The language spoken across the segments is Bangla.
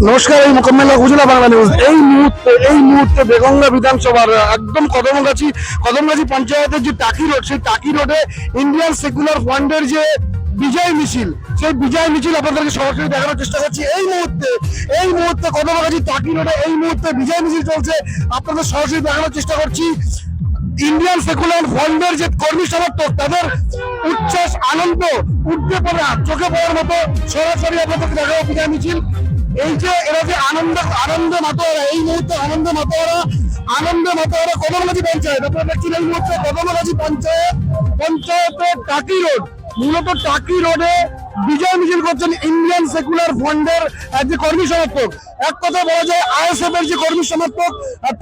নমস্কার, এই মোকাম্মেল উজলা বাংলা নিউজ। এই মুহূর্তে বেগঙ্গা বিধানসভার একদম কদমগাছি পঞ্চায়েতের যে টাকি রোড, সেই টাকি রোডে ইন্ডিয়ান সেকুলার ফ্রন্টের যে বিজয় মিছিল, সেই বিজয় মিছিল আপনাদেরকে সরাসরি দেখানোর চেষ্টা করছি। এই মুহূর্তে কদমগাছি টাকি রোডে এই মুহূর্তে বিজয় মিছিল চলছে, আপনাদের সরাসরি দেখানোর চেষ্টা করছি। ইন্ডিয়ান সেকুলার ফ্রন্টের যে কর্মী সমর্থক, তাদের উচ্ছ্বাস, আনন্দ, উদ্দীপনা চোখে পড়ার মতো সরাসরি আপনাদেরকে দেখাবো বিজয় মিছিল। এই যে এরা যে আনন্দে মাতোয়ারা, এই মুহূর্তে আনন্দে মাতোয়ারা কদমগাছি পঞ্চায়েত। আপনারা দেখছেন এই মুহূর্তে কদমগাছি পঞ্চায়েতের টাকি রোড, মূলত টাকি রোডে বিজয় মিছিল করছেন ইন্ডিয়ান সেকুলার ফ্রন্টের যে কর্মী সমর্থক। এক কথা বলা যায়, আইএসএফ এর যে কর্মী সমর্থক,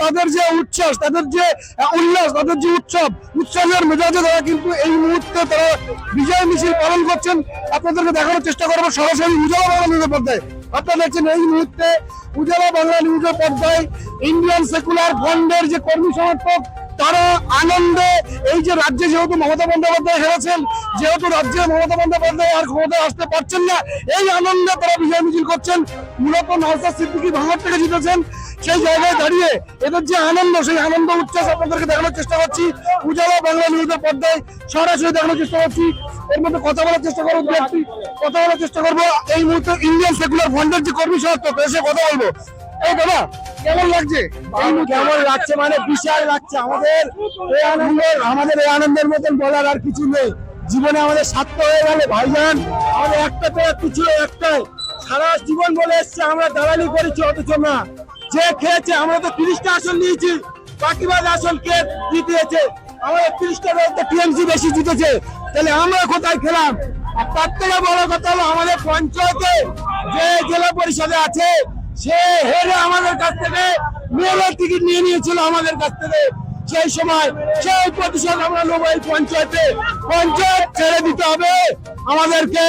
তাদের যে উচ্ছ্বাস, তাদের যে উল্লাস, তাদের যে উৎসবের মেজাজে তারা কিন্তু এই মুহূর্তে তারা বিজয় মিছিল পালন করছেন। আপনাদেরকে দেখানোর চেষ্টা করবো সরাসরি উজালা বাংলা নিউজের পর্দায়। আপনারা দেখছেন এই মুহূর্তে উজালা বাংলা নিউজের পর্দায় ইন্ডিয়ান সেকুলার ফ্রন্টের যে কর্মী সমর্থক, তারা আনন্দে, এই যে রাজ্যে যেহেতু মমতা বন্দ্যোপাধ্যায় হেরেছেন, যেহেতু রাজ্যে মমতা বন্দ্যোপাধ্যায় আর ক্ষমতায় আসতে পারছেন না, এই আনন্দে তারা বিজয় মিছিল করছেন। মূলত নওশাদ সিদ্দিকী ভাঙড় থেকে জিতেছেন, সেই জায়গায় দাঁড়িয়ে এদের যে আনন্দ, সেই আনন্দ উচ্ছ্বাস আপনাদেরকে দেখানোর চেষ্টা করছি উজালা বাংলা নিউজের পর্দায় সরাসরি দেখানোর চেষ্টা করছি। এর মধ্যে কথা বলার চেষ্টা করবো এই মুহূর্তে ইন্ডিয়ান সেকুলার ফ্রন্টের যে কর্মী সমর্থক, এসে কথা বলবো। এই দাদা, কেমন লাগছে? কেমন লাগছে মানে বিশাল লাগছে। আমাদের এই আনন্দের মতন বলার আর কিছু নেই। জীবনে আমাদের সার্থক হয়ে গেল ভাইজান। আমাদের একটা তো কিছু একটাই, সারা জীবন বলে এসছে আমরা দালালি করেছি, অথচ না, যে খেয়েছে। আমরা তো 30টা আসন নিয়েছি, বাকিবাদ আসন কে জিতেছে? আমাদের 30টার মধ্যে টিএমসি বেশি জিতেছে, তাহলে আমরা কোথায় খেলাম? আর তার থেকে বড় কথা হলো, আমাদের পঞ্চায়েতে যে জেলা পরিষদে আছে, সে হেরে আমাদের কাছ থেকে মেয়রের টিকিট নিয়ে নিয়েছিল আমাদের কাছ থেকে। সেই সময় সেই প্রতিশোধ আমরা নেবো। এই পঞ্চায়েত ছেড়ে দিতে হবে আমাদেরকে,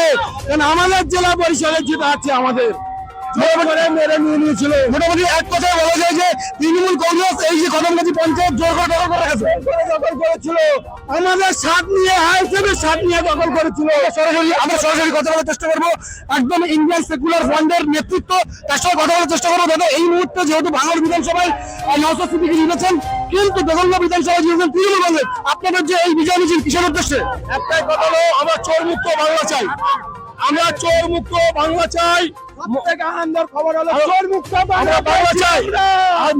কারণ আমাদের জেলা পরিষদের যেটা আছে আমাদের মেরে নিয়ে নিয়েছিল। মোটামুটি এক কথায় বলা যায় যে তৃণমূল কংগ্রেস এই যে কদমগাছি পঞ্চায়েত জোর করে দখল করেছিল, আমাদের সাথ নিয়ে সাথ নিয়ে দখল করেছিল। আমরা সরাসরি কথা বলার চেষ্টা করবো একদম ইন্ডিয়ান সেকুলার ফ্রন্টের নেতৃত্ব, তার সঙ্গে কথা বলার চেষ্টা করবো। দাদা, এই মুহূর্তে যেহেতু ভাঙড় বিধানসভায় নওশাদ সিদ্দিকী জিতেছেন, কিন্তু বেগঙ্গা বিধানসভায় জিতেছেন তৃণমূল কংগ্রেস, আপনাদের যে এই বিজয় মিছিল কিসের উদ্দেশ্যে? একটাই কথা হলো, আমরা চোর মুক্ত বাংলা চাই। আমরা চোর মুক্ত বাংলা চাই। আনন্দের খবর হলো চোর মুক্ত বাংলা চাই। আর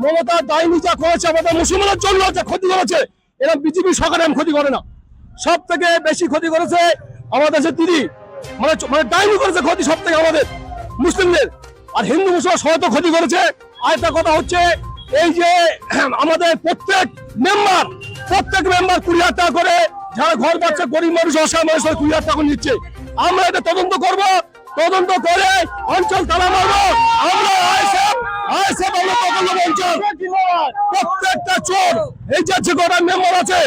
মমতা দায়নি যা করেছে আমাদের মুসলমানের জন্য যা ক্ষতি করেছে, এরা বিজেপি সরকার ক্ষতি করে না। সব থেকে বেশি ক্ষতি করেছে আমাদের যে দিদি, মানে দায়নি করেছে ক্ষতি সব থেকে আমাদের মুসলিমদের, আর হিন্দু মুসলমান সবাই তো ক্ষতি করেছে। আর একটা কথা হচ্ছে, এই যে আমাদের প্রত্যেক মেম্বার 20,000 টাকা করে, যারা ঘর পাচ্ছে গরিব মানুষ, অসহায় মানুষ 20,000 টাকা নিচ্ছে। আমরা এটা তদন্ত করব, তদন্ত করে অঞ্চল তালা মারবো। আমরা অঞ্চল প্রত্যেকটা চোর, এই যে কটা মেম্বার আছে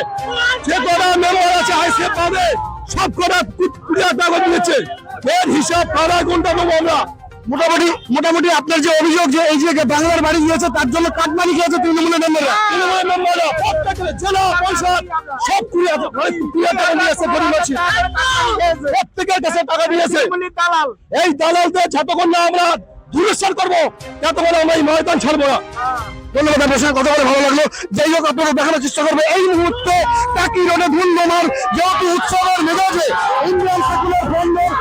আইসিএফ পাবে, সব কটা 20,000 টাকা দিয়েছে। এর হিসাব কারা কোনটা নেবো আমরা? মোটামুটি আপনার যে অভিযোগ, যে এই যে বাংলার বাড়ি দিয়েছে, তার জন্য কাটমানি খেয়েছে তৃণমূলের মেম্বাররা। প্রত্যেকের জেলা পরিষদ সব 20,000 টাকা নিয়েছে, প্রত্যেকের কাছে টাকা দিয়েছে। এই দালালদের যতক্ষণ না আমরা দূরস্থান করবো, ততক্ষণ আমরা এই ময়দান ছাড়বো না। ধন্যবাদ, আপনার সঙ্গে কথা বলে ভালো লাগলো। যাই হোক, আপনারা দেখানোর চেষ্টা করবো এই মুহূর্তে টাকি রোডে ধুমধামার যেহেতু উৎসবের মেজাজে ইন্ডিয়ান সেকুলার ফ্রন্টের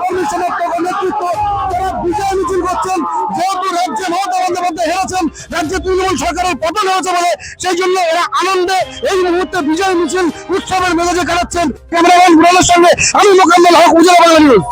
কর্মী সমর্থক নেতৃত্ব, তারা বিজয় মিছিল করছেন। যেহেতু রাজ্যে মমতা বন্দ্যোপাধ্যায় হেরেছেন, রাজ্যে তৃণমূল সরকারের পতন হয়েছে বলে, সেই জন্য এরা আনন্দে এই মুহূর্তে বিজয় মিছিল উৎসবের মেজাজে কাটাচ্ছেন। ক্যামেরাম্যান বুড়ালের সঙ্গে আমি মোকাম্মেল হক, উজালা বাংলা নিউজ।